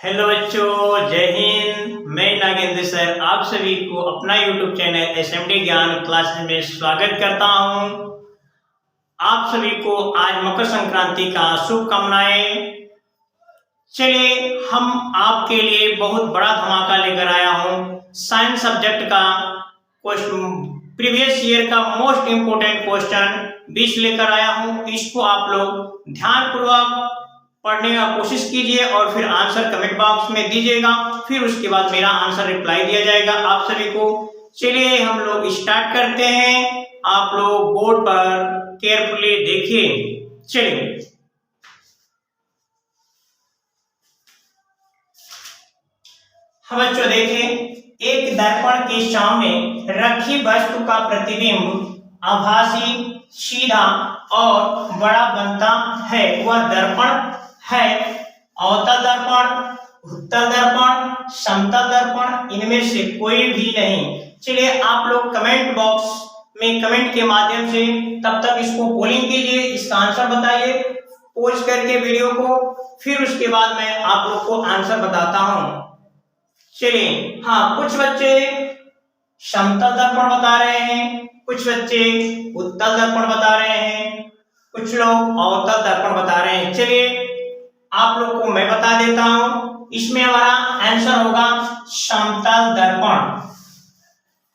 Hello बच्चों, जय हिंद। मैं नागेंद्र सर आप सभी को अपना यूट्यूब चैनल एसएमडी ज्ञान क्लासेस में स्वागत करता हूं। आप सभी को आज मकर संक्रांति का शुभकामनाएं। चलिए, हम आपके लिए बहुत बड़ा धमाका लेकर आया हूं। साइंस सब्जेक्ट का प्रीवियस ईयर का मोस्ट इम्पोर्टेंट क्वेश्चन 20 लेकर आया हूं। इसको आप लोग ध्यानपूर्वक पढ़ने का कोशिश कीजिए और फिर आंसर कमेंट बॉक्स में दीजिएगा। फिर उसके बाद मेरा आंसर रिप्लाई दिया जाएगा आप सभी को। चलिए हम लोग स्टार्ट करते हैं। आप लोग बोर्ड पर केयरफुली देखिए। चलिए, हम बच्चों देखें, एक दर्पण के सामने रखी वस्तु का प्रतिबिंब आभासी, सीधा और बड़ा बनता है। वह दर्पण है अवतल दर्पण, उत्तल दर्पण, समतल दर्पण, इनमें से कोई भी नहीं। चलिए, आप लोग कमेंट बॉक्स में कमेंट के माध्यम से तब तक इसको पोलिंग कीजिए, इसका आंसर बताइए पोस्ट करके वीडियो को। फिर उसके बाद मैं आप लोग को आंसर बताता हूं। चलिए, हाँ, कुछ बच्चे समतल दर्पण बता रहे हैं, कुछ बच्चे उत्तल दर्पण बता रहे हैं, कुछ लोग अवतल दर्पण बता रहे हैं। चलिए, आप लोग को मैं बता देता हूं, इसमें हमारा आंसर होगा समतल दर्पण,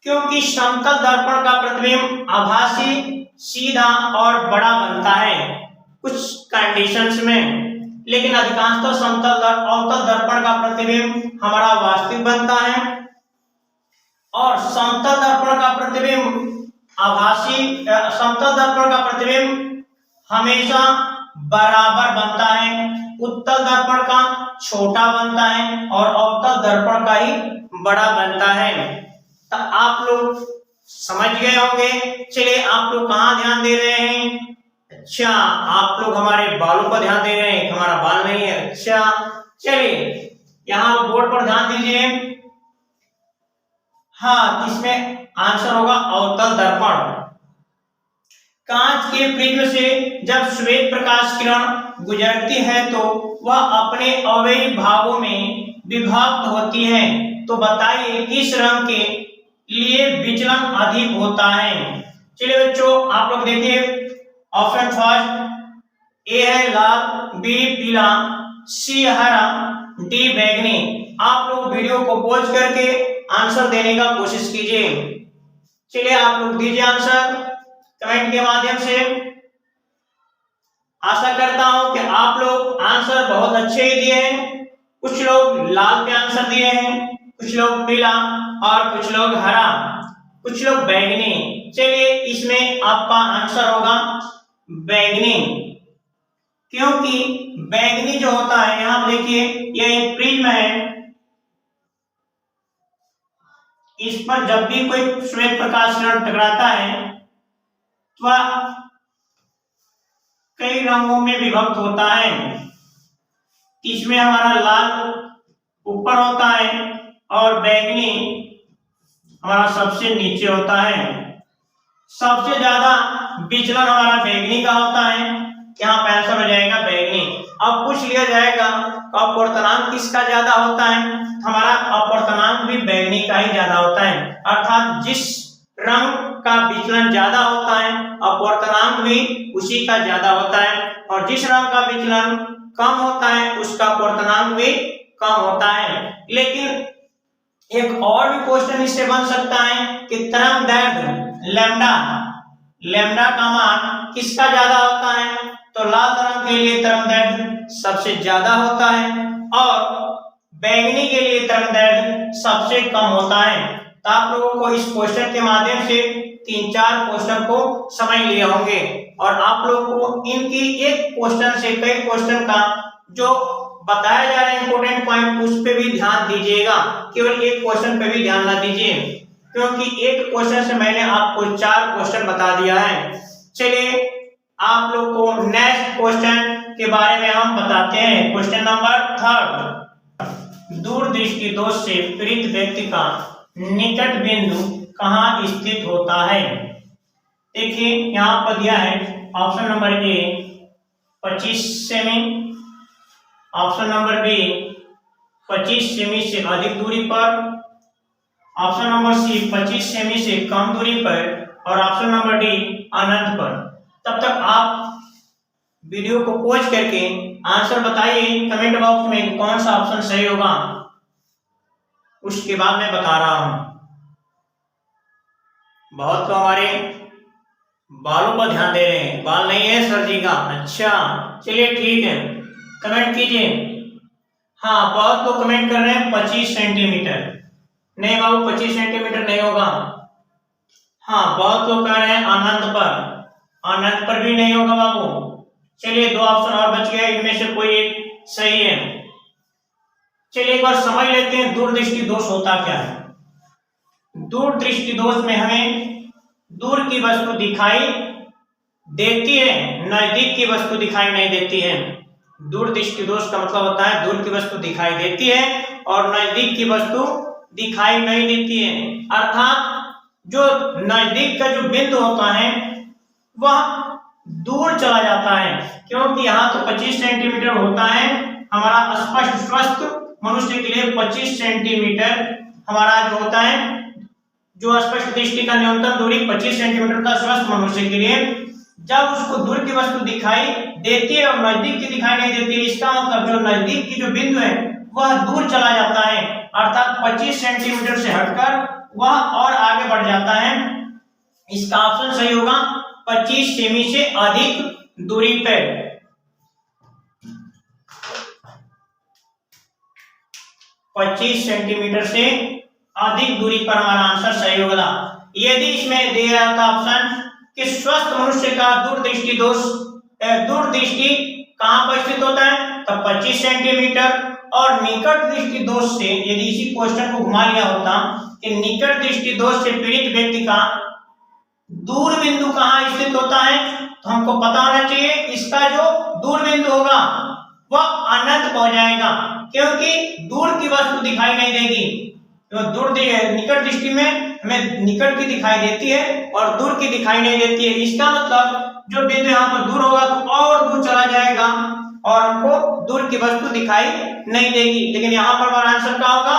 क्योंकि समतल दर्पण का प्रतिबिंब आभासी, सीधा और बड़ा बनता है कुछ कंडीशंस में, लेकिन अधिकांशतः समतल अवतल दर्पण का प्रतिबिंब हमारा वास्तविक बनता है। और समतल दर्पण का प्रतिबिंब समतल दर्पण का प्रतिबिंब हमेशा बराबर बनता है, उत्तल दर्पण का छोटा बनता है और अवतल दर्पण का ही बड़ा बनता है। तो आप लोग समझ गए होंगे। चलिए, आप लोग कहाँ ध्यान दे रहे हैं? अच्छा, आप लोग हमारे बालों पर ध्यान दे रहे हैं, हमारा बाल नहीं है। अच्छा, चलिए यहाँ बोर्ड पर ध्यान दीजिए। हाँ, इसमें आंसर होगा अवतल दर्पण। कांच के प्रिज्म से जब श्वेत प्रकाश किरण गुजरती है तो वह अपने अवयवी भागों में विभक्त होती है। तो बताइए किस रंग के लिए विचलन अधिक होता है? चलिए बच्चों, आप लोग देखिए, ऑप्शन फर्स्ट ए है लाल, बी पीला, सी हरा, डी बैंगनी। आप लोग वीडियो को पॉज करके आंसर देने का कोशिश कीजिए। चलिए, आप लोग दीजिए आंसर कमेंट के माध्यम से। आशा करता हूं कि आप लोग आंसर बहुत अच्छे ही दिए हैं। कुछ लोग लाल पे आंसर दिए हैं, कुछ लोग पीला और कुछ लोग हरा, कुछ लोग बैंगनी। चलिए, इसमें आपका आंसर होगा बैंगनी, क्योंकि बैंगनी जो होता है, यहां देखिए यह एक प्रिज्म है, इस पर जब भी कोई श्वेत प्रकाश किरण टकराता है तो कई रंगों में विभक्त होता है। इसमें हमारा लाल ऊपर होता है और बैंगनी हमारा सबसे नीचे होता है। सबसे ज्यादा विचलन हमारा बैंगनी का होता है। यहाँ पे आंसर हो जाएगा बैंगनी। अब पूछ लिया जाएगा अपवर्तनांक किसका ज्यादा होता है? हमारा अपवर्तनांक भी बैंगनी का ही ज्यादा होता है, अर्थात जिस रंग का विचलन ज्यादा होता है अपवर्तनांक भी उसी का ज्यादा होता है, और जिस रंग का विचलन कम होता है उसका अपवर्तनांक भी कम होता है। लेकिन एक और भी क्वेश्चन इससे बन सकता है कि तरंगदैर्घ्य लैम्डा का मान किसका ज्यादा होता है? तो लाल रंग के लिए तरंगदैर्घ्य सबसे ज्यादा होता है और बैंगनी के लिए तरंगदैर्घ्य सबसे कम होता है। तो आप लोगों को इस क्वेश्चन के माध्यम से 3-4 क्वेश्चन को समझ लिए होंगे, और आप लोगों को इनकी एक क्वेश्चन से कई क्वेश्चन का जो बताया जा रहा है इंपॉर्टेंट पॉइंट, उस पे भी ध्यान दीजिएगा। केवल एक क्वेश्चन पे भी ध्यान ना दीजिए, क्योंकि एक क्वेश्चन से मैंने आपको 4 क्वेश्चन बता दिया है। चलिए, आप लोग को नेक्स्ट क्वेश्चन के बारे में हम बताते हैं। क्वेश्चन नंबर 3, दूरदृष्टि दोष से पीड़ित व्यक्ति का निकट बिंदु कहाँ स्थित होता है? देखिए, यहाँ पर दिया है ऑप्शन नंबर ए 25 सेमी, ऑप्शन नंबर बी 25 सेमी से अधिक दूरी पर, ऑप्शन नंबर सी 25 सेमी से कम दूरी पर, और ऑप्शन नंबर डी अनंत पर। तब तक आप वीडियो को पॉज करके आंसर बताइए कमेंट बॉक्स में कौन सा ऑप्शन सही होगा, उसके बाद मैं बता रहा हूं। बहुत तो हमारे बालों पर ध्यान दे रहे हैं, बाल नहीं है सर जी का, अच्छा चलिए ठीक है, कमेंट कीजिए। हाँ, बहुत लोग कमेंट कर रहे हैं 25 सेंटीमीटर। नहीं बाबू 25 सेंटीमीटर नहीं होगा। हाँ, बहुत लोग कह रहे हैं अनंत पर, अनंत पर भी नहीं होगा बाबू। चलिए 2 ऑप्शन और बच गए, इनमें से कोई एक सही है। चलिए एक बार समझ लेते हैं दूरदृष्टि दोष होता क्या है। दूरदृष्टि दोष में हमें दूर की वस्तु दिखाई देती है, नजदीक की वस्तु दिखाई नहीं देती है। दूरदृष्टि दोष का मतलब होता है दूर की वस्तु दिखाई देती है और नजदीक की वस्तु दिखाई नहीं देती है। अर्थात जो नजदीक का जो बिंदु होता है वह दूर चला जाता है, क्योंकि यहाँ तो 25 सेंटीमीटर होता है। हमारा स्पष्ट स्वस्थ मनुष्य के लिए 25 सेंटीमीटर हमारा जो होता है, जो स्पष्ट दृष्टि का न्यूनतम दूरी 25 सेंटीमीटर का स्वस्थ मनुष्य के लिए। जब उसको दूर की वस्तु दिखाई देती है और नजदीक की दिखाई नहीं देती है, इसका मतलब जो नजदीक की जो बिंदु है वह दूर चला जाता है, अर्थात 25 सेंटीमीटर से हटकर वह और आगे बढ़ जाता है। इसका ऑप्शन सही होगा 25 सेमी से अधिक दूरी पर। 25 सेंटीमीटर से अधिक दूरी पर हमारा आंसर सही होगा। यदि इसमें दे रहा था ऑप्शन कि स्वस्थ मनुष्य का दूरदृष्टि दोष, दूरदृष्टि कहां पर स्थित होता है, तब 25 सेंटीमीटर। और निकट दृष्टि दोष से यदि इसी क्वेश्चन को घुमा लिया होता कि निकट दृष्टि दोष से पीड़ित व्यक्ति का दूर बिंदु कहां स्थित होता है, तो हमको पता होना चाहिए इसका जो दूर बिंदु होगा वह अनंत हो जाएगा, क्योंकि दूर की वस्तु दिखाई नहीं देगी। तो दूर निकट दृष्टि में हमें निकट की दिखाई देती है और दूर की दिखाई नहीं देती है। इसका मतलब जो बिंदु यहाँ पर दूर होगा तो और दूर चला जाएगा और हमको दूर की वस्तु दिखाई नहीं देगी। लेकिन यहाँ पर हमारा आंसर क्या होगा,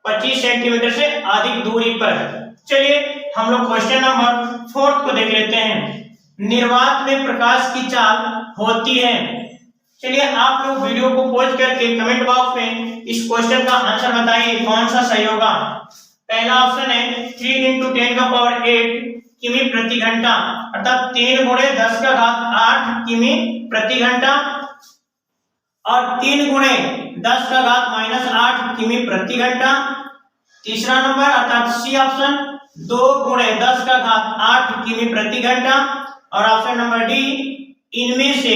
25 सेंटीमीटर से अधिक दूरी पर। चलिए हम लोग क्वेश्चन नंबर 4 को देख लेते हैं। निर्वात में प्रकाश की चाल होती है। चलिए आप लोग वीडियो को पॉज करके कमेंट बॉक्स में इस क्वेश्चन का आंसर बताइए कौन सा सही होगा। पहला ऑप्शन है 3 × 10⁸ किमी प्रति घंटा, अर्थात 3 × 10⁸ किमी प्रति घंटा, और 3 × 10⁻⁸ किमी प्रति घंटा। तीसरा नंबर अर्थात सी ऑप्शन 2 × 10⁸ किमी प्रति घंटा, और ऑप्शन नंबर डी इनमें से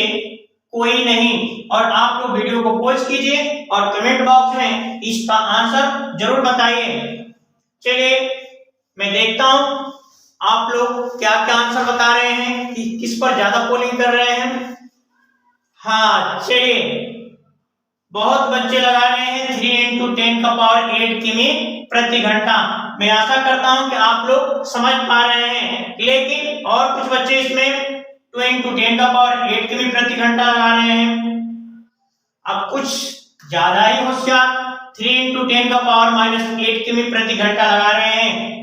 कोई नहीं। और आप लोग वीडियो को पॉज कीजिए और कमेंट बॉक्स में इसका आंसर जरूर बताइए। चलिए मैं देखता हूं आप लोग क्या क्या आंसर बता रहे हैं कि किस पर ज्यादा पोलिंग कर रहे हैं। हाँ चलिए, बहुत बच्चे लगा रहे हैं 3 × 10⁸ किमी प्रति घंटा। मैं आशा करता हूं कि आप लोग समझ पा रहे हैं, लेकिन और कुछ बच्चे इसमें 2 × 10⁸ किमी प्रति घंटा लगा रहे हैं। अब कुछ ज्यादा ही होशियार 3 × 10⁻⁸ किमी प्रति घंटा लगा रहे हैं।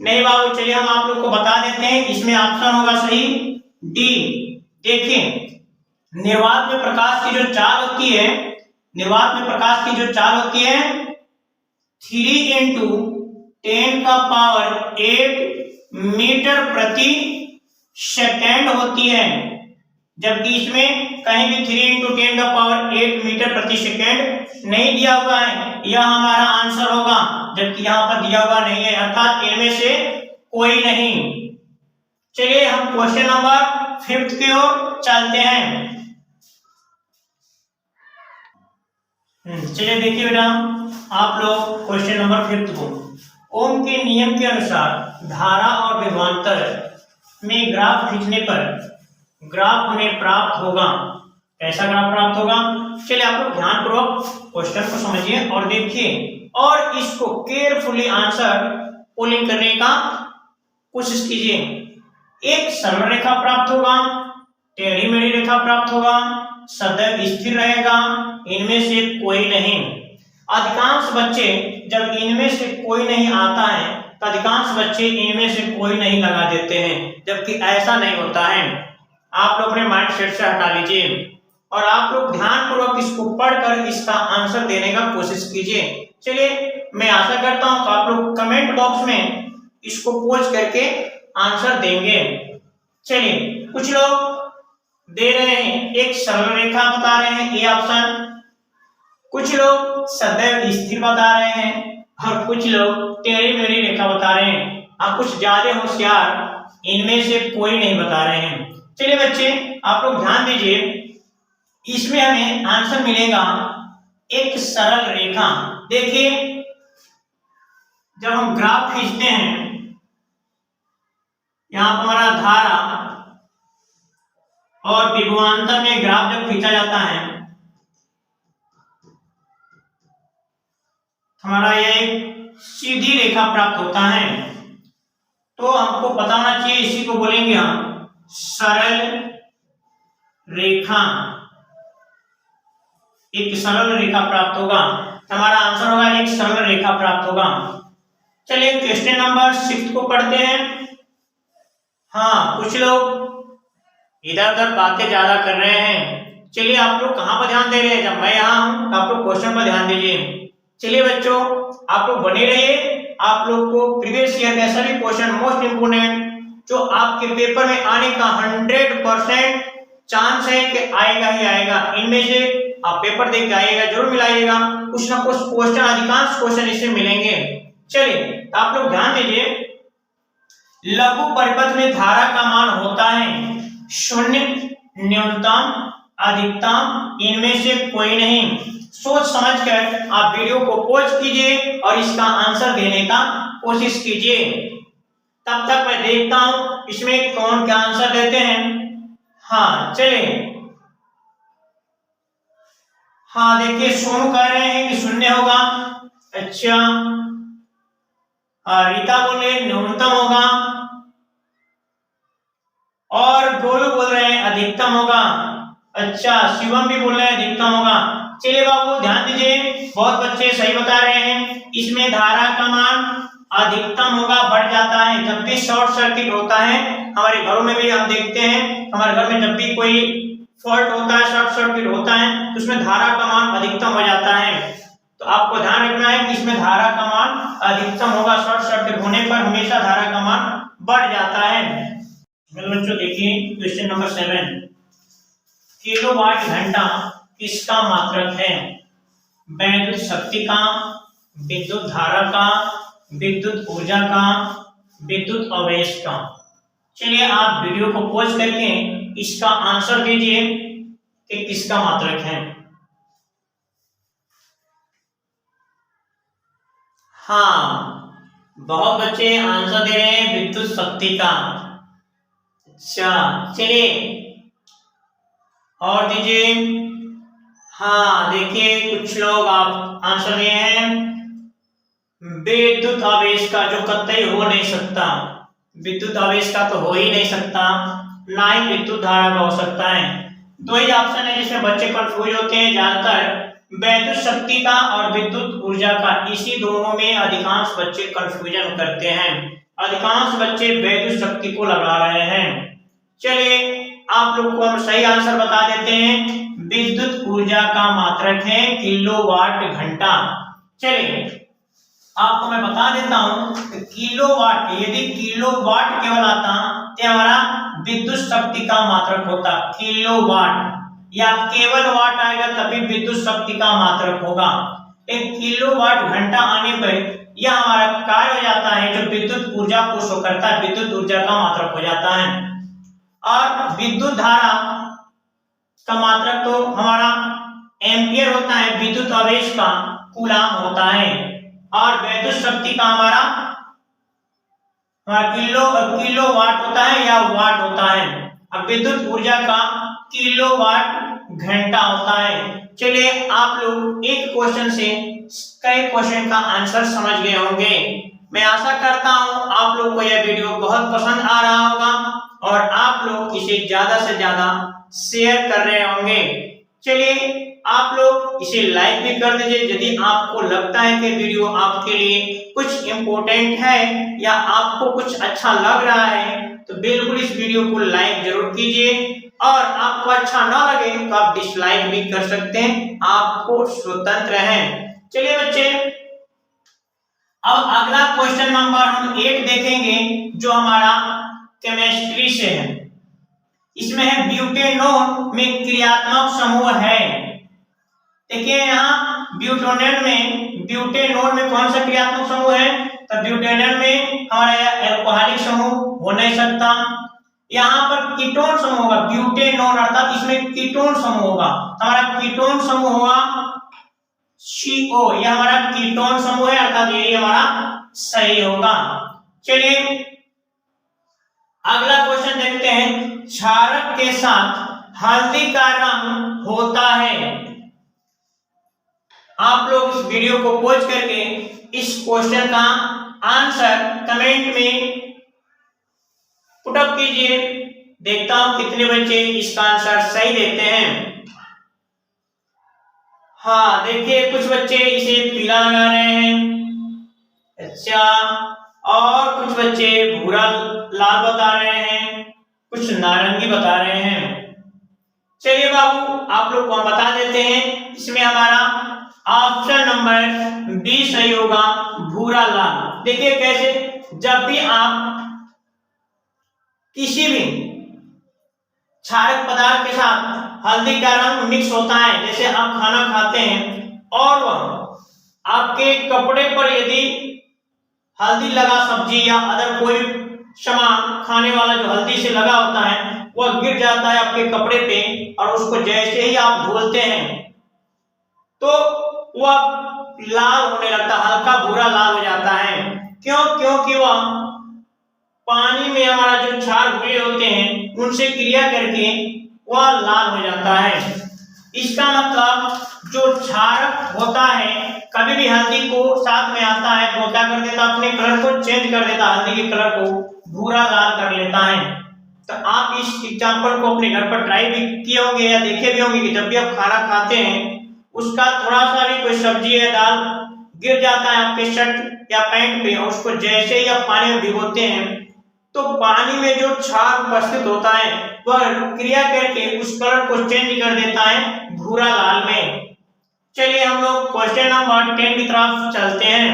नहीं बाबू, चलिए हम आप लोग को बता देते हैं, इसमें ऑप्शन होगा सही डी। देखिए निर्वात में प्रकाश की जो चाल होती है, निर्वात में प्रकाश की जो चाल होती है 3 × 10⁸ मीटर प्रति सेकेंड होती है, जबकि इसमें कहीं भी 3 × 10⁸ मीटर प्रति सेकेंड नहीं दिया हुआ है। यह हमारा आंसर होगा, जबकि यहाँ पर दिया हुआ नहीं है, अर्थात इनमें से कोई नहीं। चलिए हम क्वेश्चन नंबर 5 की ओर चलते हैं। चलिए देखिए बेटा, आप लोग क्वेश्चन नंबर 5 को, ओम के नियम के अनुसार धारा और विभवांतर में ग्राफ खींचने पर ग्राफ हमें प्राप्त होगा। कैसा ग्राफ प्राप्त होगा? चलिए आप लोग ध्यानपूर्वक क्वेश्चन को समझिए और देखिए और इसको केयरफुली आंसर पोलिंग करने का कोशिश कीजिए। एक सरल रेखा प्राप्त होगा टेढ़ी मेढ़ी रेखा प्राप्त होगा, सदैव स्थिर रहेगा, इनमें से कोई नहीं। अधिकांश बच्चे जब इनमें से कोई नहीं आता है तो अधिकांश बच्चे इनमें से कोई नहीं लगा देते हैं, जबकि ऐसा नहीं होता है। आप लोग अपने माइंड सेट से हटा लीजिए और आप लोग ध्यानपूर्वक इसको पढ़कर इसका आंसर देने का कोशिश कीजिए। चलिए, मैं आशा करता हूं कि आप लोग कमेंट बॉक्स में इसको पोस्ट करके आंसर देंगे। चलिए, कुछ लोग दे रहे हैं एक सरल रेखा बता रहे हैं, ये ऑप्शन, कुछ लोग सदैव स्थिर बता रहे हैं और कुछ लोग टेढ़ी मेढ़ी रेखा बता रहे हैं। आप कुछ ज्यादा होशियार इनमें से कोई नहीं बता रहे हैं। चलिए बच्चे, आप लोग ध्यान दीजिए, इसमें हमें आंसर मिलेगा एक सरल रेखा। देखिए, जब हम ग्राफ खींचते हैं, यहां पर हमारा धारा और विभवांतर में ग्राफ जब खींचा जाता है, हमारा ये एक सीधी रेखा प्राप्त होता है। तो हमको पता होना चाहिए, इसी को बोलेंगे हम सरल रेखा। एक सरल रेखा प्राप्त होगा, हमारा आंसर होगा एक सरल रेखा प्राप्त होगा। चलिए, क्वेश्चन नंबर 6 को पढ़ते हैं। हाँ, कुछ लोग इधर उधर बातें ज्यादा कर रहे हैं। चलिए, आप लोग कहां पर ध्यान दे रहे हैं? जब मैं यहाँ हूं तो आप लोग क्वेश्चन पर ध्यान दीजिए। चलिए बच्चों, आप लोग बने रहिए। आप लोग को प्रीवियस ईयर का सभी क्वेश्चन मोस्ट इंपोर्टेंट जो आपके पेपर में आने का 100% चांस है कि आएगा ही आएगा। इनमें से आप पेपर देख के आइएगा, जरूर मिलाइएगा, कुछ ना कुछ क्वेश्चन, अधिकांश क्वेश्चन इससे मिलेंगे। चलिए, आप लोग ध्यान दीजिए, लघु परिपथ में धारा का मान होता है 0, न्यूनतम, अधिकतम, इनमें से कोई नहीं। सोच समझकर आप वीडियो को पॉज कीजिए और इसका आंसर देने का कोशिश कीजिए। तब तक मैं देखता हूं इसमें कौन क्या आंसर देते हैं। हाँ, चलिए, हाँ देखिए, सोनू कह रहे हैं कि 0 होगा। अच्छा, रीता बोले न्यूनतम होगा और गोलू बोल रहे हैं अधिकतम होगा। अच्छा, शिवम भी बोल रहे हैं अधिकतम होगा। चलिए बाबू, ध्यान दीजिए, बहुत बच्चे सही बता रहे हैं। इसमें धारा का मान अधिकतम होगा, बढ़ जाता है जब भी शॉर्ट सर्किट होता है। हमारे घरों में भी हम देखते हैं, हमारे घर में जब भी कोई फॉल्ट होता है, शॉर्ट सर्किट होता है, तो उसमें धारा का मान अधिकतम हो जाता है। तो आपको ध्यान रखना है कि इसमें धारा का मान अधिकतम होगा, शॉर्ट सर्किट होने पर हमेशा धारा का मान बढ़ जाता है। बच्चों देखिए, क्वेश्चन नंबर 7, किलोवाट घंटा किसका मात्रक है? वैद्युत शक्ति का, विद्युत धारा का, विद्युत ऊर्जा का, विद्युत आवेश का। चलिए, आप वीडियो को पॉज करके इसका आंसर दीजिए कि किसका मात्रक है। हाँ, बहुत बच्चे आंसर दे रहे हैं विद्युत शक्ति का। अच्छा, चलिए और दीजिए। हाँ देखिए, कुछ लोग आप आंसर दिए हैं विद्युत आवेश का, जो कतई हो नहीं सकता। विद्युत आवेश का तो हो ही नहीं सकता, ना ही विद्युत धारा का हो सकता है। दो ही ऑप्शन है जिसमें बच्चे कंफ्यूज होते हैं ज्यादातर, वैद्युत शक्ति का और विद्युत ऊर्जा का। इसी दोनों में अधिकांश बच्चे कंफ्यूजन करते हैं, अधिकांश बच्चे वैद्युत शक्ति को लगा रहे हैं। चलिए, आप लोग को हम सही आंसर बता देते हैं, विद्युत ऊर्जा का मात्रक है किलोवाट घंटा। चलिए, आपको मैं बता देता हूं कि किलोवाट, यदि किलोवाट केवल आता तो हमारा विद्युत शक्ति का मात्रक होता किलोवाट, या केवल वाट आएगा तभी विद्युत शक्ति का मात्रक होगा। एक किलोवाट घंटा आने पर यह हमारा कार्य हो जाता है जो विद्युत ऊर्जा को शो करता है, विद्युत ऊर्जा का मात्रक हो जाता है। और विद्युत धारा का मात्रक तो हमारा एम्पियर होता है, विद्युत आवेश का कूलाम होता है। और वैद्युत शक्ति का हमारा किलोवाट होता है या वाट होता है। अब विद्युत ऊर्जा का किलोवाट घंटा होता है। चलिए, आप लोग एक क्वेश्चन से कई क्वेश्चन का आंसर समझ गए होंगे। मैं आशा करता हूं आप लोग को यह वीडियो बहुत पसंद आ रहा होगा और आप लोग इसे ज्यादा से ज्यादा शेयर कर रहे होंगे। चलिए आप लोग इसे लाइक भी कर दीजिए यदि आपको लगता है कि वीडियो आपके लिए कुछ इम्पोर्टेंट है या आपको कुछ अच्छा लग रहा है तो बिल्कुल इस वीडियो को लाइक जरूर कीजिए और आपको अच्छा ना लगे तो आप डिसलाइक भी कर सकते हैं, आपको स्वतंत्र हैं। चलिए बच्चे अब अगला क्वेश्चन नंबर हम 8 देखेंगे जो हमारा केमिस्ट्री से है। इसमें है ब्यूटेनोन में क्रियात्मक समूह है। देखिए यहाँ ब्यूटेनोन में कौन सा क्रियात्मक समूह है, तो ब्यूटेनोन में हमारा यह एल्कोहलिक समूह हो नहीं सकता। यहाँ पर कीटोन समूह होगा, ब्यूटेनोन अर्थात इसमें कीटोन समूह होगा, हमारा कीटोन समूह होगा CO, यह हमारा कीटोन समूह है अर्थात यही हमारा सही होगा। चलिए अगला क्वेश्चन देखते हैं, क्षारक के साथ हल्दी का रंग होता है। आप लोग इस वीडियो को पॉज करके इस क्वेश्चन का आंसर कमेंट में पुट अप कीजिए, देखता हूं कितने बच्चे इसका आंसर सही देते हैं। हाँ देखिए कुछ बच्चे इसे पीला लगा रहे हैं, अच्छा, और कुछ बच्चे भूरा लाल बता रहे हैं, कुछ नारंगी बता रहे हैं। चलिए बाबू आप लोग को हम बता देते हैं, इसमें हमारा ऑप्शन नंबर बी सही होगा, भूरा लाल। देखिए कैसे, जब भी आप किसी भी क्षारक पदार्थ के साथ हल्दी का रंग मिक्स होता है, जैसे आप खाना खाते हैं और वह आपके कपड़े पर यदि हल्दी लगा सब्जी या अदर कोई सामान खाने वाला जो हल्दी से लगा होता है वह गिर जाता है आपके कपड़े पे और उसको जैसे ही आप धुलते हैं तो वह लाल होने लगता है, हल्का भूरा लाल हो जाता है। क्यों? क्योंकि वह पानी में हमारा जो क्षार घुले होते हैं उनसे क्रिया करके वह लाल हो जाता है। इसका मतलब जो क्षारक होता है कभी भी हल्दी को साथ में आता है तो क्या कर देता, अपने कलर को चेंज कर देता, हल्दी के कलर को भूरा लाल कर लेता है। तो आप इस एग्जांपल को अपने घर पर ट्राई भी किए होंगे या देखे भी होंगे कि जब भी आप खाना खाते हैं उसका थोड़ा सा भी कोई सब्जी या दाल गिर जाता है आपके शर्ट या पैंट पे और उसको जैसे ही आप पानी में भिगोते हैं तो पानी में जो क्षार उपस्थित होता है वह क्रिया करके उस कलर को चेंज कर देता है भूरा लाल में। चलिए हम लोग क्वेश्चन नंबर 10 की तरफ चलते हैं।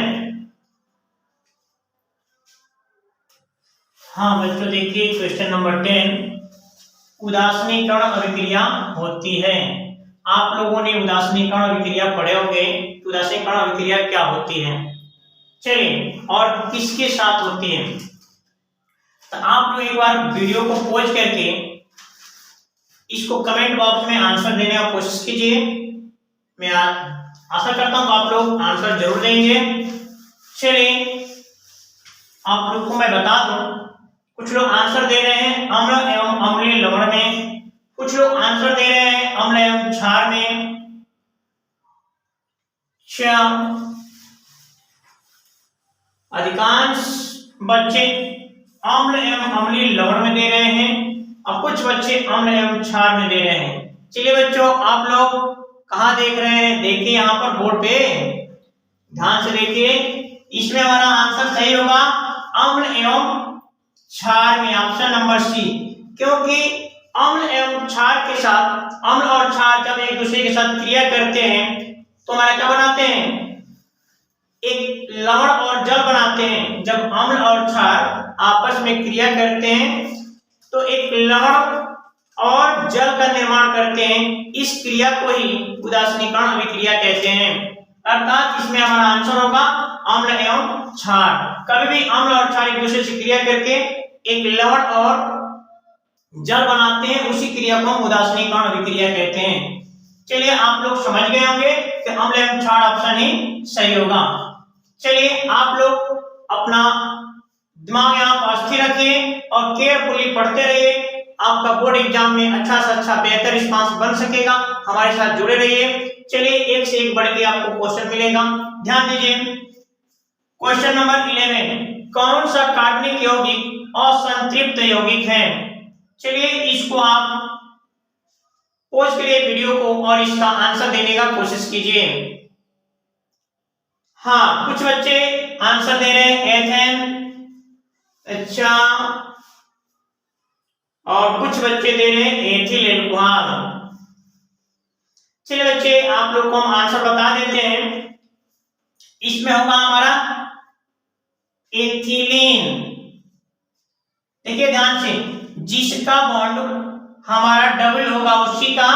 हाँ बच्चों देखिए क्वेश्चन नंबर 10, उदासीनीकरण अभिक्रिया होती है। आप लोगों ने उदासीनीकरण अभिक्रिया पढ़े होंगे, उदासीनीकरण अभिक्रिया क्या होती है। चलिए और किसके साथ होती है, तो आप लोग एक बार वीडियो को पॉज करके इसको कमेंट बॉक्स में आंसर देने की कोशिश कीजिए। मैं आशा करता हूं आप लोग आंसर जरूर देंगे। चलिए आप लोग को मैं बता दूं, कुछ लोग आंसर दे रहे हैं अम्ल एवं अम्लीय लवण में, कुछ लोग आंसर दे रहे हैं अम्ल एवं क्षार में, अधिकांश बच्चे अम्ल एवं अम्लीय लवण में दे रहे हैं और कुछ बच्चे अम्ल एवं क्षार में दे रहे हैं। चलिए बच्चों आप लोग कहाँ देख रहे हैं, देखिए यहाँ पर बोर्ड पे ध्यान से देखिए, इसमें हमारा आंसर सही होगा अम्ल एवं क्षार में, ऑप्शन नंबर सी। क्योंकि अम्ल एवं क्षार के साथ, अम्ल और क्षार जब एक दूसरे के साथ क्रिया करते हैं तो हमारा क्या बनाते हैं, एक लवण और जल बनाते हैं। जब अम्ल और क्षार आपस में क्रिया करते हैं तो एक लवण और जल का निर्माण करते हैं, इस क्रिया को ही उदासीनीकरण अभिक्रिया कहते हैं। अर्थात इसमें हमारा आंसर होगा अम्ल एवं क्षार। कभी भी अम्ल और क्षार एक दूसरे से क्रिया करके एक लवण और जल बनाते हैं, उसी क्रिया को हम उदासीनीकरण अभिक्रिया कहते हैं। चलिए आप लोग समझ गए होंगे कि अम्ल एवं क्षार ऑप्शन ही सही होगा। चलिए आप लोग अपना दिमाग यहाँ पर स्थिर रखिए और केयरफुली पढ़ते रहिए, आपका बोर्ड एग्जाम में अच्छा से अच्छा बेहतर रिस्पांस बन सकेगा। हमारे साथ जुड़े रहिए। चलिए एक से एक बढ़ के आपको क्वेश्चन मिलेगा, ध्यान दीजिए। क्वेश्चन नंबर 11, कौन सा कार्बनिक यौगिक असंतृप्त यौगिक है? चलिए इसको आप पॉज करिए वीडियो को और इसका आंसर देने का कोशिश कीजिए। हाँ, कुछ बच्चे आंसर दे रहे हैं एथेन, अच्छा, और कुछ बच्चे दे रहे हैं एथिल एल्कोहल। चलिए बच्चे आप लोग को हम आंसर बता देते हैं। इसमें होगा हमारा एथिलीन। देखिए ध्यान से, जिसका बॉन्ड हमारा डबल होगा उसी का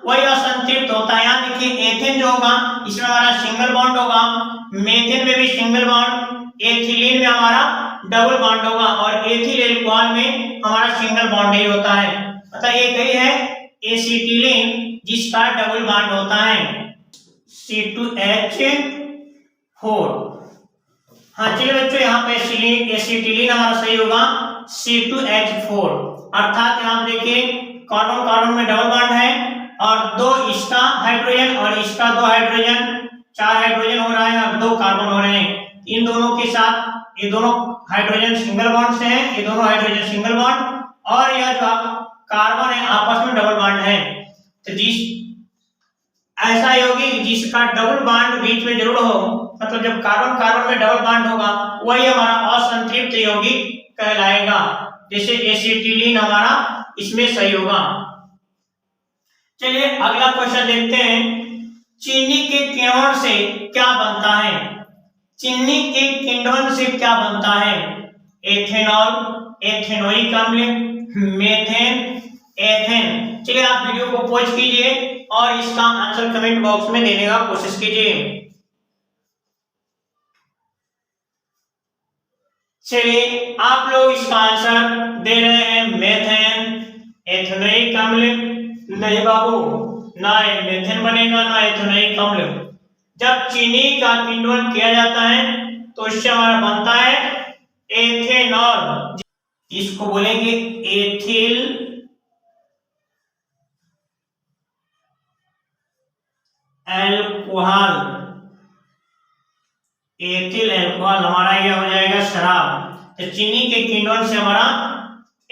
वही असंतृप्त होता है। यहाँ देखिए एथेन जो होगा इसमें हमारा सिंगल बॉन्ड होगा, मेथेन में भी सिंगल बॉन्ड, एथिलीन में हमारा डबल बॉन्ड होगा और एथिल एल्कोहल में हमारा सिंगल बॉन्ड ही होता है। अतः ये कही है एसिटिलीन जिसका डबल बॉन्ड होता है C2H4। हाँ चलिए बच्चों, यहाँ पे एसिटिलीन हमारा सही होगा C2H4, अर्थात यहाँ पे देखिए कार्बन कार्बन में डबल बॉन्ड है और दो इसका हाइड्रोजन और इसका दो हाइड्रोजन, 4 हाइड्रोजन हो रहा है और 2 कार्बन हो रहे हैं। इन दोनों के साथ ये दोनों हाइड्रोजन सिंगल बॉन्ड से हैं, ये दोनों हाइड्रोजन सिंगल बॉन्ड और यह जो कार्बन है आपस में डबल बॉन्ड है। तो जिस ऐसा यौगिक जिसका डबल बॉन्ड बीच में जरूर हो, मतलब जब कार्बन कार्बन में डबल बॉन्ड होगा वही हमारा असंतृप्त यौगिक कहलाएगा। जैसे एसिटिलीन हमारा इसमें सही होगा। चलिए अगला क्वेश्चन देखते हैं, चीनी के किण्वन से क्या बनता है? चीनी के किण्वन से क्या बनता है? एथेनॉल, एथेनोइक अम्ल, मेथेन, एथेन। चलिए आप वीडियो को पॉज कीजिए और इसका आंसर कमेंट बॉक्स में देने का कोशिश कीजिए। चलिए आप लोग इसका आंसर दे रहे हैं मेथेन, एथेनोइक अम्ल। नहीं बाबू, ना मेथेन बनेगा ना एथेनोइक अम्ल। जब चीनी का किण्वन किया जाता है तो इससे हमारा बनता है एथेनॉल, इसको बोलेंगे एथिल एल्कोहल। एथिल एल्कोहल हमारा यह हो जाएगा शराब। तो चीनी के किण्वन से हमारा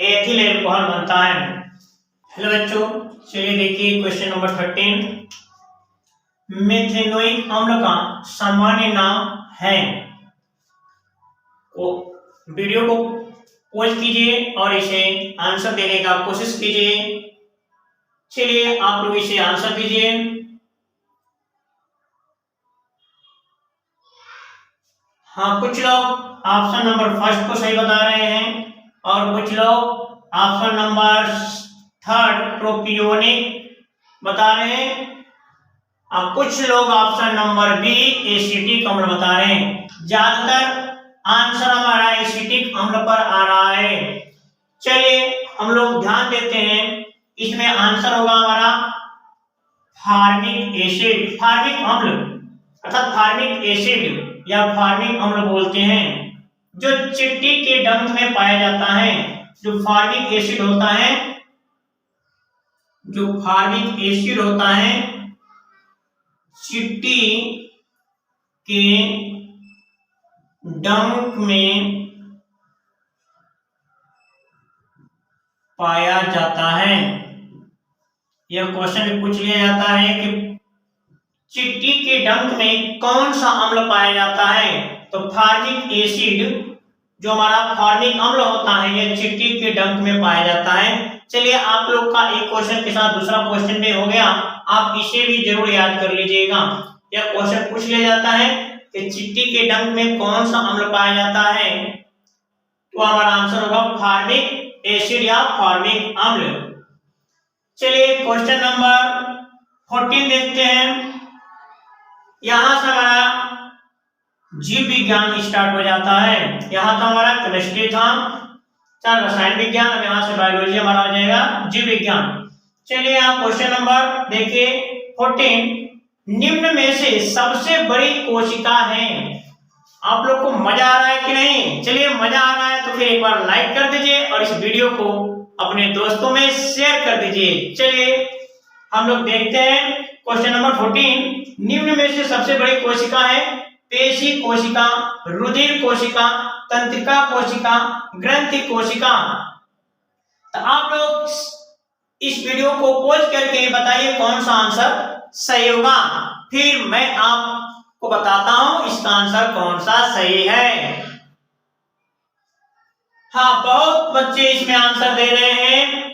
एथिल एल्कोहल बनता है। हेलो बच्चों, चलिए देखिए क्वेश्चन नंबर 13, मेथेनोइक अम्ल का सामान्य नाम है। वीडियो को पॉज कीजिए और इसे आंसर देने का कोशिश कीजिए। चलिए आप लोग इसे आंसर दीजिए। हाँ, कुछ लोग ऑप्शन नंबर फर्स्ट को सही बता रहे हैं और कुछ लोग ऑप्शन नंबर 3 प्रोपियोनिक बता रहे हैं और कुछ लोग ऑप्शन नंबर बी एसिटिक अम्ल बता रहे हैं। ज्यादातर आंसर हमारा एसिटिक अम्ल पर आ रहा है। चलिए हम लोग ध्यान देते हैं, इसमें आंसर होगा हमारा फार्मिक एसिड। फार्मिक अम्ल अर्थात फार्मिक एसिड या फार्मिक अम्ल बोलते हैं, जो चिट्टी के डंक में पाया जाता है। जो फार्मिक एसिड होता है, जो फार्मिक एसिड होता है चिट्टी के डंक में पाया जाता है। यह क्वेश्चन भी पूछ लिया जाता है कि चिट्टी के डंक में कौन सा अम्ल पाया जाता है? तो फार्मिक एसिड जो हमारा फार्मिक अम्ल होता है यह चिट्टी के डंक में पाया जाता है। चलिए आप लोग का एक क्वेश्चन के साथ दूसरा क्वेश्चन भी हो गया, आप इसे भी जरूर याद कर लीजिएगा। यह क्वेश्चन पूछ लिया जाता है कि चिट्टी के डंक में कौन सा अम्ल पाया जाता है, तो हमारा आंसर होगा फार्मिक एसिड या फार्मिक अम्ल। चलिए क्वेश्चन नंबर 14 देखते हैं। यहां से हमारा जीव विज्ञान स्टार्ट हो जाता है। यहाँ तो हमारा केमिस्ट्री था, रसायन विज्ञान, अब यहाँ से बायोलॉजी हमारा हो जाएगा जीव विज्ञान। चलिए आप क्वेश्चन नंबर देखिए 14, निम्न में से सबसे बड़ी कोशिका है। आप लोग को मजा आ रहा है कि नहीं? चलिए मजा आ रहा है तो फिर एक बार लाइक कर दीजिए और इस वीडियो को अपने दोस्तों में शेयर कर दीजिए। चलिए हम लोग देखते हैं क्वेश्चन नंबर 14, निम्न में से सबसे बड़ी कोशिका है पेशी कोशिका, रुधिर कोशिका, तंत्रिका कोशिका, ग्रंथि कोशिका। तो आप लोग इस वीडियो को पॉज करके बताइए कौन सा आंसर सही होगा, फिर मैं आपको बताता हूं इसका आंसर कौन सा सही है। हाँ, बहुत बच्चे इसमें आंसर दे रहे हैं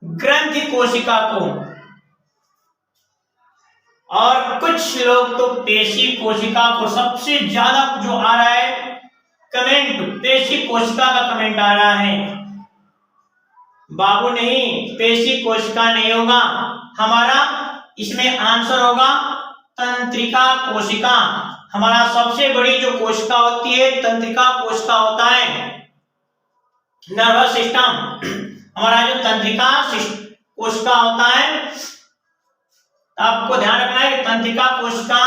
ग्रंथि कोशिका को, और कुछ लोग तो पेशी कोशिका को। सबसे ज्यादा जो आ रहा है कमेंट, पेशी कोशिका का कमेंट आ रहा है। बाबू नहीं, पेशी कोशिका नहीं होगा, हमारा इसमें आंसर होगा तंत्रिका कोशिका। हमारा सबसे बड़ी जो कोशिका होती है तंत्रिका कोशिका होता है, नर्वस सिस्टम। हमारा जो तंत्रिका कोशिका होता है, आपको ध्यान रखना है कि तंत्रिका कोशिका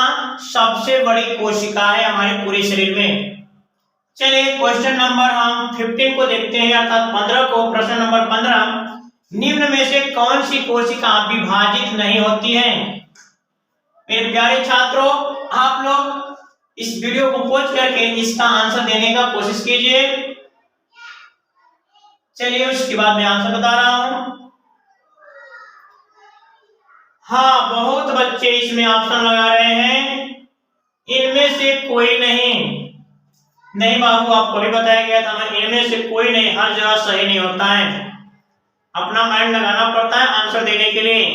सबसे बड़ी कोशिका है हमारे पूरे शरीर में। चलिए क्वेश्चन नंबर हम 15 को देखते हैं, अर्थात 15 को। प्रश्न नंबर 15, निम्न में से कौन सी कोशिका विभाजित नहीं होती है? मेरे प्यारे छात्रों, आप लोग इस वीडियो को पॉज करके इसका आंसर देने का कोशिश कीजिए। चलिए उसके बाद मैं आंसर बता रहा हूं। हाँ, बहुत बच्चे इसमें ऑप्शन लगा रहे हैं इनमें से कोई नहीं। नहीं बाबू, आपको भी बताया गया था ना, इनमें से कोई नहीं, हर जगह सही नहीं होता है। अपना माइंड लगाना पड़ता है आंसर देने के लिए।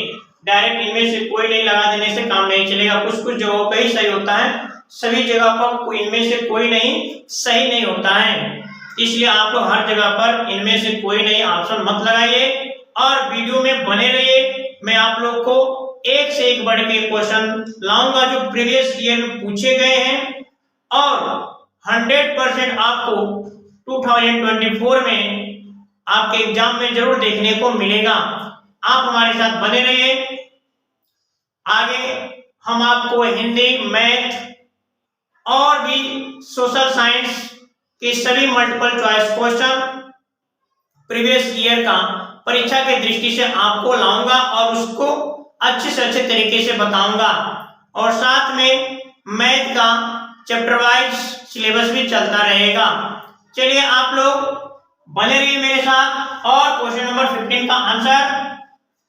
डायरेक्ट इनमें से कोई नहीं लगा देने से काम नहीं चलेगा। कुछ कुछ जगहों पे ही सही होता है, सभी जगह पर इनमें से कोई नहीं सही नहीं होता है। इसलिए आप लोग हर जगह पर इनमें से कोई नहीं ऑप्शन मत लगाइए और वीडियो में बने रहिए। मैं आप लोग को एक से एक बढ़ के क्वेश्चन लाऊंगा जो प्रीवियस ईयर में पूछे गए हैं, और 100% आपको 2024 में आपके एग्जाम में जरूर देखने को मिलेगा। आप हमारे साथ बने रहिए। आगे हम आपको हिंदी, मैथ और भी सोशल साइंस के सभी multiple choice question previous year का परीक्षा के दृष्टि से आपको लाऊंगा और उसको अच्छे से अच्छे तरीके से बताऊंगा, और साथ में मैथ का चैप्टर वाइज सिलेबस भी चलता रहेगा। चलिए आप लोग बने रहिए मेरे साथ। और क्वेश्चन नंबर 15 का आंसर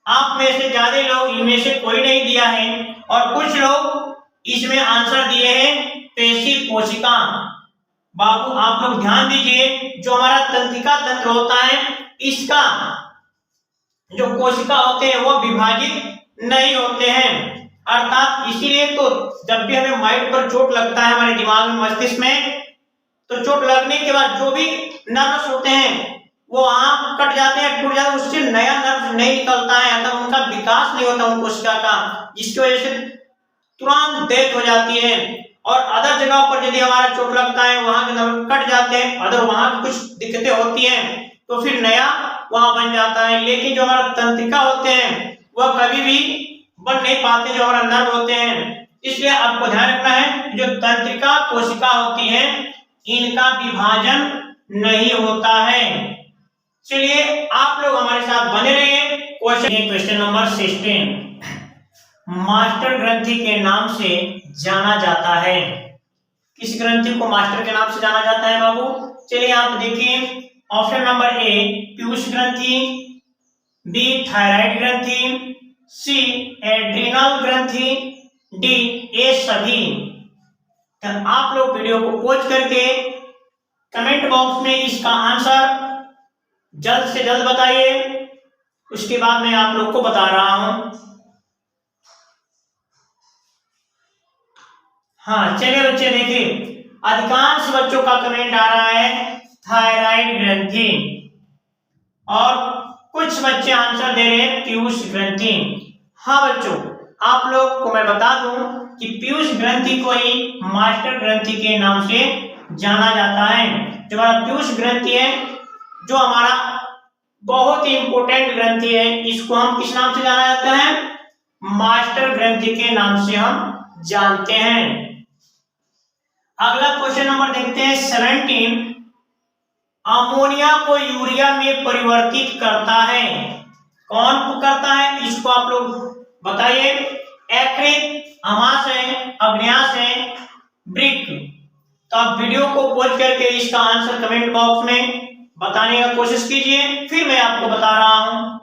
आप में से ज्यादा लोग इनमें से कोई नहीं दिया है, और कुछ लोग इसमें आंसर दिए हैं पेशी कोशिका। बाबू आप लोग ध्यान दीजिए, जो हमारा तंत्रिका तंत्र होता है, इसका जो कोशिका होते हैं वो विभाजित नहीं होते हैं। अर्थात इसीलिए तो जब भी हमें माइंड पर चोट लगता है, हमारे दिमाग में, मस्तिष्क में, तो चोट लगने के बाद जो भी नर्व्स होते हैं वो वहां कट जाते हैं, टूट जाते हैं, उससे नया नर्व नहीं निकलता है, अतः उनका विकास नहीं होता उन कोशिका का, जिसकी वजह से तुरंत डेथ हो जाती है। और अदर जगह पर यदि हमारा चोट लगता है, वहां के नर्व कट जाते हैं, अदर वहां कुछ दिक्कतें होती हैं, तो फिर नया वहां बन जाता है। लेकिन जो हमारा तंत्रिका होते हैं वह कभी भी बन नहीं पाते, जो हमारा नर्व होते हैं। इसलिए आपको ध्यान रखना है, जो तंत्रिका कोशिका होती है इनका विभाजन नहीं होता है। चलिए आप लोग हमारे साथ बने रहिए। क्वेश्चन नंबर 16, मास्टर ग्रंथि के नाम से जाना जाता है। किस ग्रंथि को मास्टर के नाम से जाना जाता है बाबू? चलिए आप देखिए, ऑप्शन नंबर ए पीयूष ग्रंथि, बी थायराइड ग्रंथि, सी एड्रिनल ग्रंथि, डी ये सभी। तो आप लोग वीडियो को पॉज करके कमेंट बॉक्स में इसका आंसर जल्द से जल्द बताइए, उसके बाद मैं आप लोग को बता रहा हूं। हाँ चलिए बच्चे देखिए, अधिकांश बच्चों का कमेंट आ रहा है थायराइड ग्रंथि, और कुछ बच्चे आंसर दे रहे हैं पीयूष ग्रंथि। हाँ बच्चों, आप लोग को मैं बता दूं कि पीयूष ग्रंथि को ही मास्टर ग्रंथि के नाम से जाना जाता है। जो हमारा पीयूष ग्रंथि है, जो हमारा बहुत ही इंपॉर्टेंट ग्रंथि है, इसको हम किस नाम से जाना जाता है? मास्टर ग्रंथि के नाम से हम जानते हैं। अगला क्वेश्चन नंबर देखते हैं 17, अमोनिया को यूरिया में परिवर्तित करता है। कौन करता है इसको आप लोग बताइए। यकृत, अमाशय, अग्न्याशय, वृक्क। तो आप वीडियो को पॉज करके इसका आंसर कमेंट बॉक्स में बताने का कोशिश कीजिए, फिर मैं आपको बता रहा हूं।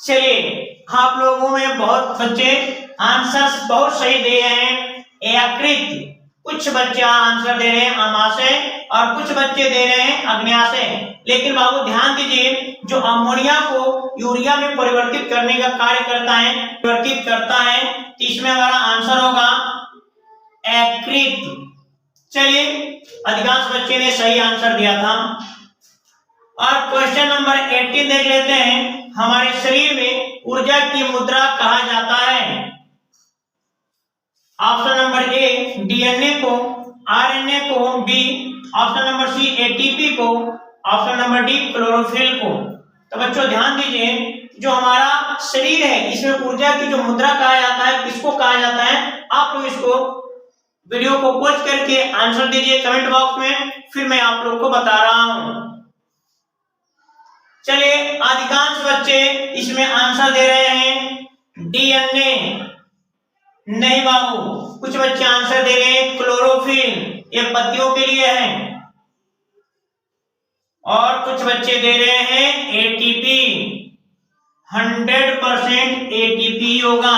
चलिए, आप लोगों में बहुत बच्चे आंसर्स बहुत सही दे हैं। यकृत, कुछ बच्चे आंसर दे रहे हैं अमाशय और कुछ बच्चे दे रहे हैं अग्न्याशय। लेकिन बाबू ध्यान दीजिए, जो अमोनिया को यूरिया में परिवर्तित करने का कार्य करता है, तो इसमें हमारा आंसर होगा यकृत। चलिए, अधिकांश बच्चे ने सही आंसर दिया था। और क्वेश्चन नंबर 18 देख लेते हैं। हमारे शरीर में ऊर्जा की मुद्रा कहा जाता है। ऑप्शन नंबर ए डीएनए को, आरएनए को, B option number C ATP को, ऑप्शन नंबर डी क्लोरोफिल को। तो बच्चों ध्यान दीजिए, जो हमारा शरीर है इसमें ऊर्जा की जो मुद्रा कहा जाता है, किसको कहा जाता है? आप लोग इसको वीडियो को पॉज करके आंसर दीजिए कमेंट बॉक्स में, फिर मैं आप लोग को बता रहा हूं। चलिए, अधिकांश बच्चे इसमें आंसर दे रहे हैं डीएनए। नहीं बाबू, कुछ बच्चे आंसर दे रहे हैं क्लोरोफिल, ये पत्तियों के लिए है। और कुछ बच्चे दे रहे हैं एटीपी। 100% एटीपी होगा।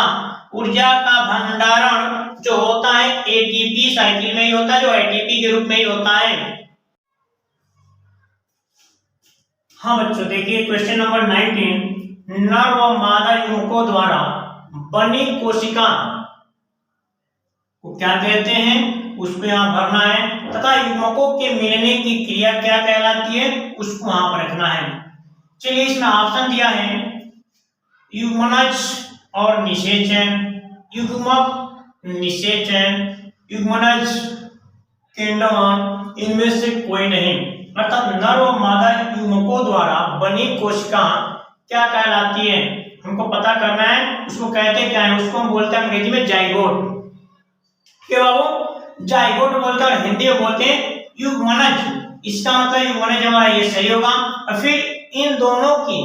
ऊर्जा का भंडारण जो होता है एटीपी साइकिल में ही होता है, जो एटीपी के रूप में ही होता है। हाँ बच्चों, देखिए क्वेश्चन नंबर 19। नर व मादा युग्मकों द्वारा बनी कोशिका को क्या कहते हैं, उसको यहाँ भरना है, तथा युग्मकों के मिलने की क्रिया क्या कहलाती है, उसको वहां पर रखना है। चलिए, इसमें ऑप्शन दिया है युग्मनज और निषेचन, युग्मक निषेचन, युग्मनज केंद्रवान, इनमें से कोई नहीं। अर्थात नर और मादा युग्मकों द्वारा बनी कोशिका क्या कहलाती है, हमको पता करना है। उसको कहते क्या है? उसको हम बोलते हैं अंग्रेजी में जाइगोट। क्या बाबू? जाइगोट बोलते हैं और हिंदी में बोलते हैं युग्मनज। इसका मतलब युग्मनज हमारा ये सही होगा। और फिर इन दोनों की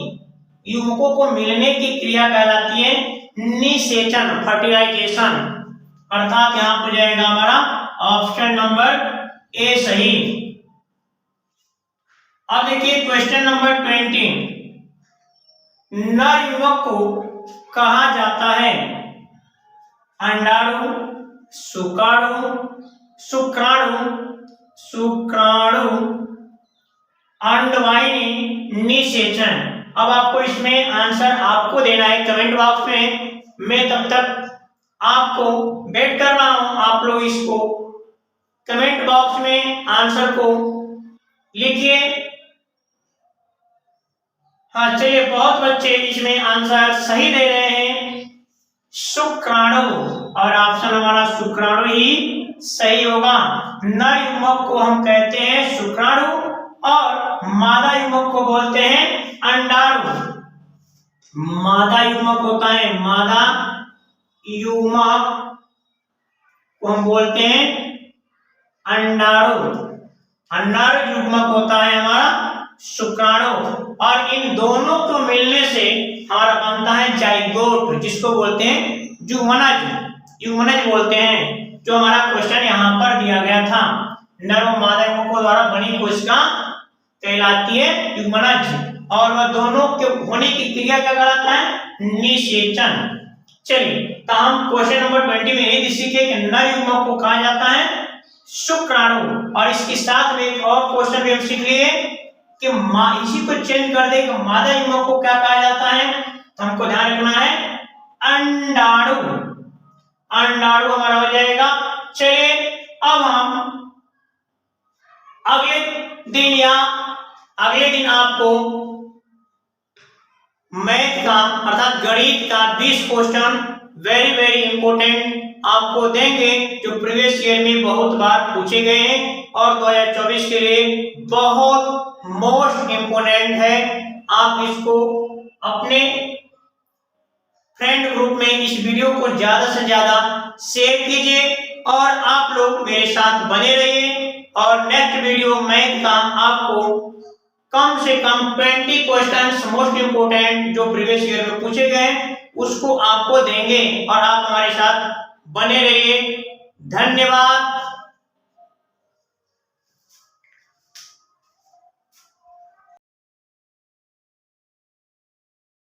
युग्मकों को मिलने की क्रिया कहलाती है निषेचन, फर्टिलाइजेशन। अर्थात यहाँ पर जाएगा हमारा ऑप्शन नंबर ए सही। अब देखिए क्वेश्चन नंबर 20। नर युग्मक को कहा जाता है अंडाणु, शुक्राणु, अंडवाहिनी, निषेचन। अब आपको इसमें आंसर आपको देना है कमेंट बॉक्स में। मैं तब तक आपको वेट कर रहा हूं, आप लोग इसको कमेंट बॉक्स में आंसर को लिखिए। हाँ चलिए, बहुत बच्चे इसमें आंसर सही दे रहे हैं शुक्राणु, और ऑप्शन हमारा शुक्राणु ही सही होगा। नर युग्मक को हम कहते हैं शुक्राणु और मादा युग्मक को बोलते हैं अंडाणु। मादा युग्मक होता है, मादा युग्मक को हम बोलते हैं अंडाणु। नर युग्मक होता है हमारा शुक्राणु। और इन दोनों को मिलने से हमारा बनता है जाइगोट, जिसको बोलते हैं युग्मनज बोलते हैं। जो हमारा क्वेश्चन यहाँ पर दिया गया था, नर और मादा युग्मकों द्वारा बनी कोशिका कहलाती है युग्मनज, और वह दोनों के होने की क्रिया क्या कहलाता है? निषेचन। चलिए, तो हम क्वेश्चन नंबर 20 में यही सीखे कि नर युग्मक को कहा जाता है शुक्राणु। और इसके साथ में एक और क्वेश्चन भी हम सीख लिए कि इसी को चेंज कर दे कि मादा युग्मक को क्या कहा जाता है, तो हमको ध्यान रखना है अंडाणु। अंडाणु हमारा हो जाएगा। चलिए, अब हम अगले दिन आपको मैथ का अर्थात गणित का 20 क्वेश्चन वेरी इंपोर्टेंट आपको देंगे, जो प्रीवियस ईयर में बहुत बार पूछे गए हैं और 2024 के लिए बहुत मोस्ट इंपोर्टेंट है। आप इसको अपने फ्रेंड ग्रुप में इस वीडियो को ज्यादा से ज्यादा शेयर कीजिए, और आप लोग मेरे साथ बने रहिए। और नेक्स्ट वीडियो मैथ का आपको कम से कम 20 क्वेश्चंस मोस्ट इंपोर्टेंट जो प्रीवियस ईयर में पूछे गए उसको आपको देंगे और आप हमारे साथ बने रहिए। धन्यवाद।